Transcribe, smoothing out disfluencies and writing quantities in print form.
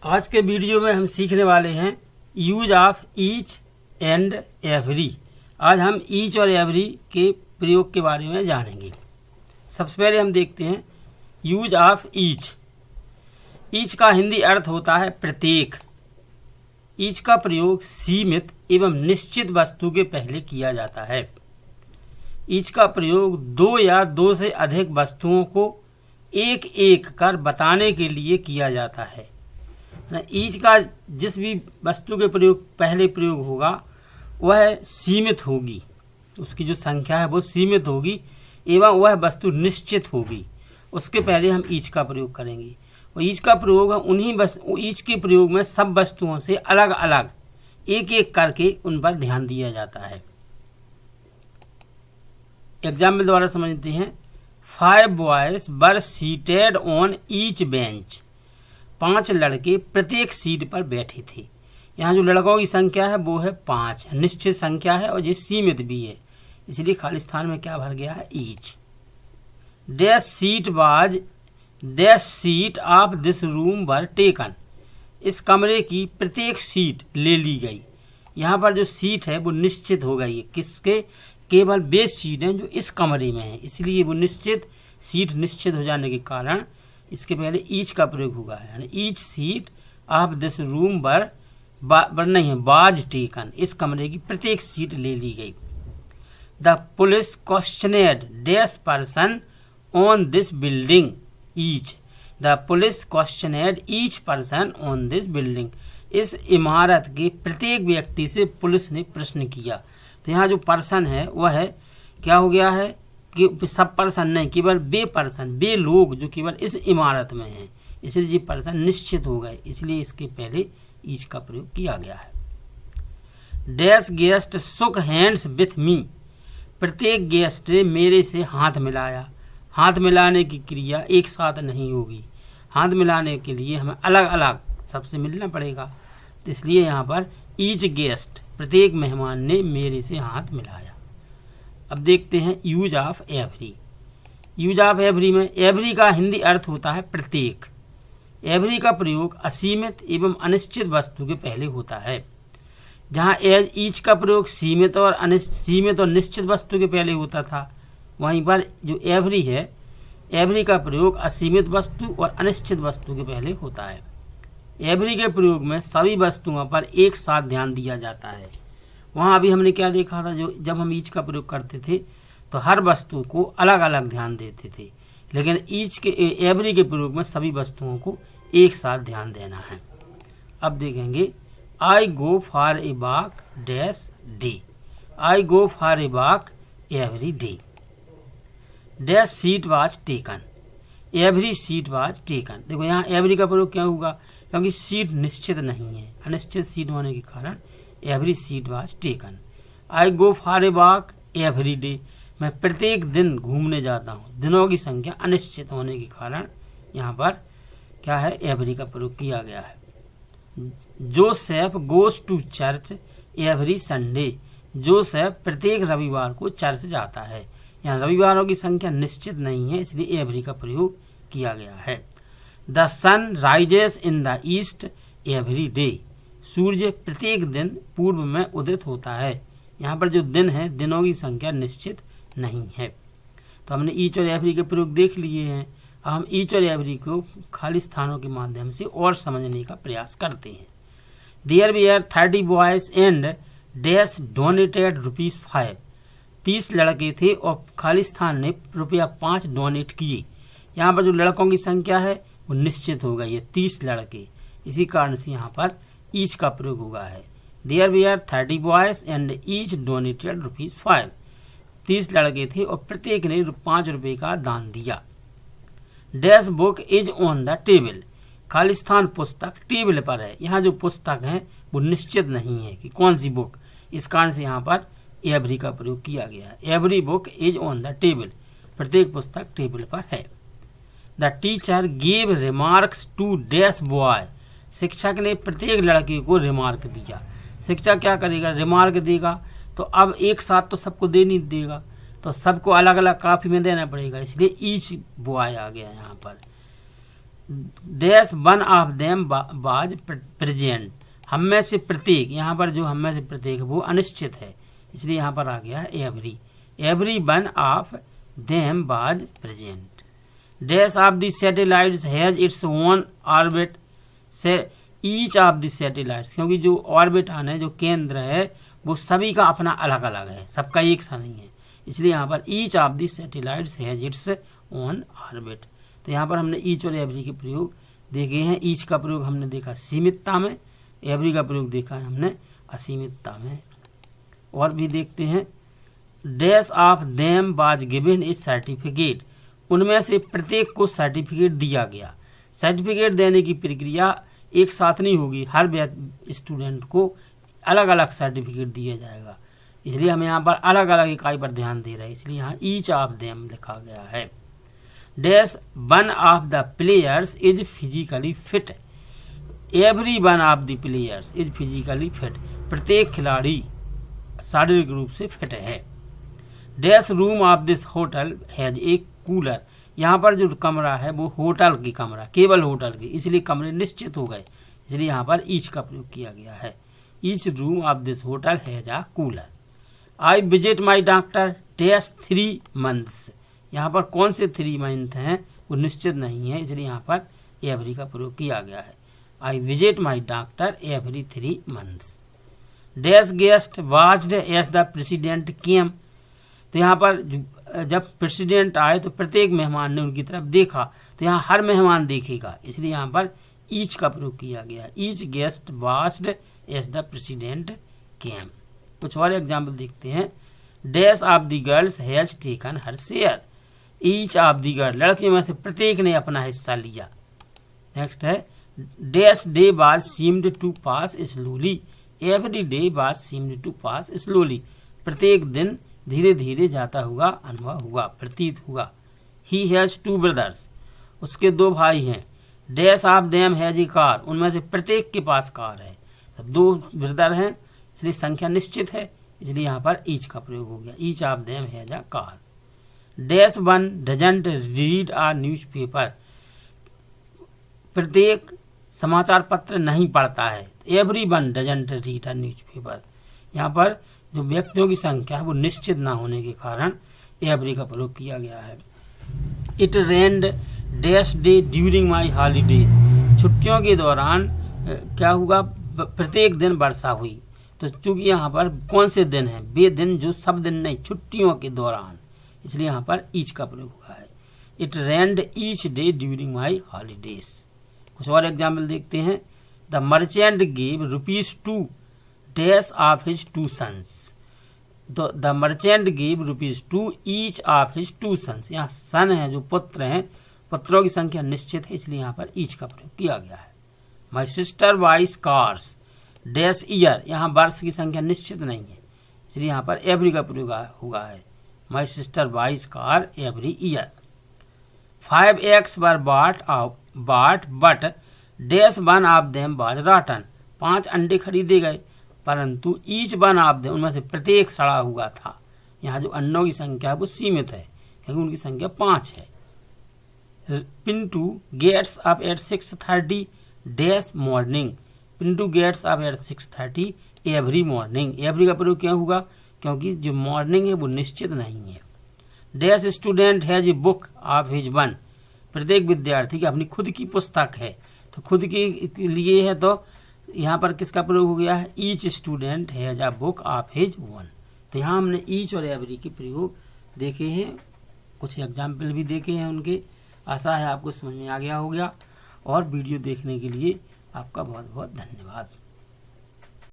आज के वीडियो में हम सीखने वाले हैं use of each and every. आज हम ईच और एवरी के प्रयोग के बारे में जानेंगे। सबसे पहले हम देखते हैं यूज ऑफ ईच। ईच का हिंदी अर्थ होता है प्रत्येक। ईच का प्रयोग सीमित एवं निश्चित वस्तु के पहले किया जाता है। ईच का प्रयोग दो या दो से अधिक वस्तुओं को एक एक कर बताने के लिए किया जाता है। ईच का जिस भी वस्तु के पहले प्रयोग होगा वह सीमित होगी, उसकी जो संख्या है वो सीमित होगी एवं वह वस्तु निश्चित होगी। उसके पहले हम ईच का प्रयोग करेंगे और ईच का प्रयोग ईच के प्रयोग में सब वस्तुओं से अलग अलग एक एक करके उन पर ध्यान दिया जाता है। एग्जाम्पल द्वारा समझते हैं। 5 boys were seated on each bench. 5 लड़के प्रत्येक सीट पर बैठे थे। यहाँ जो लड़कों की संख्या है वो है 5, निश्चित संख्या है और ये सीमित भी है, इसलिए खाली स्थान में क्या भर गया है, each. Dash seat of this room were taken. इस कमरे की प्रत्येक सीट ले ली गई। यहाँ पर जो सीट है वो निश्चित हो गई है, किसके, केवल वे सीट हैं जो इस कमरे में है, इसलिए वो सीट निश्चित हो जाने के कारण इसके पहले ईच का प्रयोग हुआ है। यानी each seat of this room was taken. इस कमरे की प्रत्येक सीट ले ली गई। The police questioned dash person on this building each. The police questioned each person on this building. इस इमारत के प्रत्येक व्यक्ति से पुलिस ने प्रश्न किया। तो यहाँ जो पर्सन है वह है क्या हो गया है कि सब पर्सन नहीं, केवल वे लोग जो केवल इस इमारत में हैं, इसलिए ये पर्सन निश्चित हो गए, इसलिए इसके पहले ईच का प्रयोग किया गया है। Dash guest shook hands with me. प्रत्येक गेस्ट ने मेरे से हाथ मिलाया। हाथ मिलाने की क्रिया एक साथ नहीं होगी, हाथ मिलाने के लिए हमें अलग अलग सबसे मिलना पड़ेगा, तो इसलिए यहाँ पर ईच गेस्ट, प्रत्येक मेहमान ने मेरे से हाथ मिलाया। अब देखते हैं use of every. Use of every में एवरी का हिंदी अर्थ होता है प्रत्येक। एवरी का प्रयोग असीमित एवं अनिश्चित वस्तु के पहले होता है। जहाँ ईच का प्रयोग सीमित और निश्चित वस्तु के पहले होता था, वहीं पर जो एवरी है, एवरी का प्रयोग असीमित वस्तु और अनिश्चित वस्तु के पहले होता है। एवरी के प्रयोग में सभी वस्तुओं पर एक साथ ध्यान दिया जाता है। वहाँ अभी हमने क्या देखा था, जो जब हम ईच का प्रयोग करते थे तो हर वस्तु को अलग अलग ध्यान देते थे, लेकिन एवरी के प्रयोग में सभी वस्तुओं को एक साथ ध्यान देना है। अब देखेंगे I go for a walk dash day. I go for a walk every day. Dash seat was taken. Every seat was taken. देखो यहाँ एवरी का प्रयोग क्या होगा, क्योंकि सीट निश्चित नहीं है, अनिश्चित सीट होने के कारण every seat was taken. I go for a walk every day. मैं प्रत्येक दिन घूमने जाता हूँ। दिनों की संख्या अनिश्चित होने के कारण यहाँ पर क्या है, एवरी का प्रयोग किया गया है। Joseph goes to church every Sunday. Joseph प्रत्येक रविवार को चर्च जाता है। यहाँ रविवारों की संख्या निश्चित नहीं है, इसलिए एवरी का प्रयोग किया गया है। The sun rises in the east every day. सूर्य प्रत्येक दिन पूर्व में उदित होता है। यहाँ पर जो दिन है, दिनों की संख्या निश्चित नहीं है। तो हमने ईच और एवरी के प्रयोग देख लिए हैं। अब हम ईच और एवरी को खाली स्थानों के माध्यम से और समझने का प्रयास करते हैं। There were 30 boys and dash donated ₹5। 30 लड़के थे और खाली स्थान ने ₹5 डोनेट किए। यहाँ पर जो लड़कों की संख्या है वो निश्चित हो गई है, 30 लड़के, इसी कारण से यहाँ पर ईच का प्रयोग हुआ है। There were 30 boys and each donated ₹5। 30 लड़के थे और प्रत्येक ने ₹5 का दान दिया। Dash book is on the table. खाली स्थान पुस्तक टेबल पर है। यहाँ जो पुस्तक है वो निश्चित नहीं है कि कौन सी बुक, इस कारण से यहाँ पर एवरी का प्रयोग किया गया है। Every book is on the table. प्रत्येक पुस्तक टेबल पर है। The teacher gave remarks to dash boy. शिक्षक ने प्रत्येक लड़के को रिमार्क दिया। शिक्षक क्या करेगा, रिमार्क देगा, तो अब एक साथ तो सबको दे नहीं देगा, तो सबको अलग अलग कापी में देना पड़ेगा, इसलिए ईच बॉय आ गया यहाँ पर। Dash one of them was present, हम में से प्रत्येक, यहाँ पर जो हम में से प्रत्येक वो अनिश्चित है, इसलिए यहाँ पर आ गया है every one of them was present. Dash of the satellites has its own orbit से ईच ऑफ द सैटेलाइट्स, क्योंकि जो ऑर्बिटन है, जो केंद्र है, वो सभी का अपना अलग अलग है, सबका एक सा नहीं है, इसलिए यहाँ पर each of the satellites has its own orbit. तो यहाँ पर हमने ईच और एवरी के प्रयोग देखे हैं। ईच का प्रयोग हमने देखा सीमितता में, एवरी का प्रयोग देखा है हमने असीमितता में। और भी देखते हैं, dash of them was given A certificate, उनमें से प्रत्येक को सर्टिफिकेट दिया गया। सर्टिफिकेट देने की प्रक्रिया एक साथ नहीं होगी, हर स्टूडेंट को अलग अलग सर्टिफिकेट दिया जाएगा, इसलिए हम यहाँ पर अलग अलग इकाई पर ध्यान दे रहे हैं, इसलिए यहाँ ईच ऑफ देम लिखा गया है। Dash one of the players is physically fit, every one of the players is physically fit, प्रत्येक खिलाड़ी शारीरिक रूप से फिट है। Dash room of this hotel has a cooler, यहाँ पर जो कमरा है वो होटल की कमरा, केवल होटल की, इसलिए कमरे निश्चित हो गए, इसलिए यहाँ पर ईच का प्रयोग किया गया है। Each room of this hotel has a cooler. I visit my doctor dash 3 months, यहाँ पर कौन से 3 मंथ हैं वो निश्चित नहीं है, इसलिए यहाँ पर एवरी का प्रयोग किया गया है। I visit my doctor every 3 months. Dash guest watched as the president came, तो यहाँ पर जब प्रेसिडेंट आए तो प्रत्येक मेहमान ने उनकी तरफ देखा, तो यहाँ हर मेहमान देखेगा, इसलिए यहाँ पर ईच का प्रयोग किया गया। Each guest watched as the president came. कुछ और एग्जाम्पल देखते हैं। Dash of the girls has taken her share, each of the girl, लड़कियों में से प्रत्येक ने अपना हिस्सा लिया। नेक्स्ट है, dash day was seemed to pass slowly, every day was seemed to pass slowly, प्रत्येक दिन धीरे धीरे जाता हुआ अनुभव हुआ, प्रतीत हुआ। ही हैज़ 2 ब्रदर्स, उसके 2 भाई हैं। Dash of them has a car, उनमें से प्रत्येक के पास कार है, तो 2 ब्रदर हैं, इसलिए संख्या निश्चित है, इसलिए यहाँ पर ईच का प्रयोग हो गया। Each of them has a car. Dash one doesn't read a newspaper, प्रत्येक समाचार पत्र नहीं पढ़ता है। Every one doesn't read a newspaper, यहाँ पर जो व्यक्तियों की संख्या है वो निश्चित ना होने के कारण एवरी का प्रयोग किया गया है। It rained dash day during my holidays, छुट्टियों के दौरान क्या हुआ, प्रत्येक दिन वर्षा हुई, तो चूंकि यहाँ पर कौन से दिन हैं, वे दिन जो सब दिन नहीं, छुट्टियों के दौरान, इसलिए यहाँ पर ईच का प्रयोग हुआ है। It rained each day during my holidays. कुछ और एग्जाम्पल देखते हैं। The merchant give ₹2 dash of his 2 sons, तो the merchant give ₹2 each of his 2 sons, यहाँ सन है जो पुत्र हैं, पुत्रों की संख्या निश्चित है, इसलिए यहाँ पर ईच का प्रयोग किया गया है। My sister wise cars dash year, यहाँ वर्ष की संख्या निश्चित नहीं है, इसलिए यहाँ पर एवरी का प्रयोग हुआ है। My sister wise car every year. 5 eggs were bought but dash one of them was रॉटन, 5 अंडे खरीदे गए, परंतु ईच वन ऑफ देम, उनमें से प्रत्येक सड़ा हुआ था। यहाँ जो अंडों की संख्या है वो सीमित है, क्योंकि उनकी संख्या 5 है। Pintu gets up at 6:30 dash morning, Pintu gets up at 6:30 every morning. Every का प्रयोग क्यों होगा, क्योंकि जो मॉर्निंग है वो निश्चित नहीं है। Dash student has a book of his one, प्रत्येक विद्यार्थी की अपनी खुद की पुस्तक है, तो खुद के लिए है, तो यहाँ पर किसका प्रयोग हो गया है, each student has a book of his one. तो यहाँ हमने ईच और एवरी के प्रयोग देखे हैं, कुछ एग्जाम्पल भी देखे हैं उनके। आशा है आपको समझ में आ गया होगा, और वीडियो देखने के लिए आपका बहुत बहुत धन्यवाद।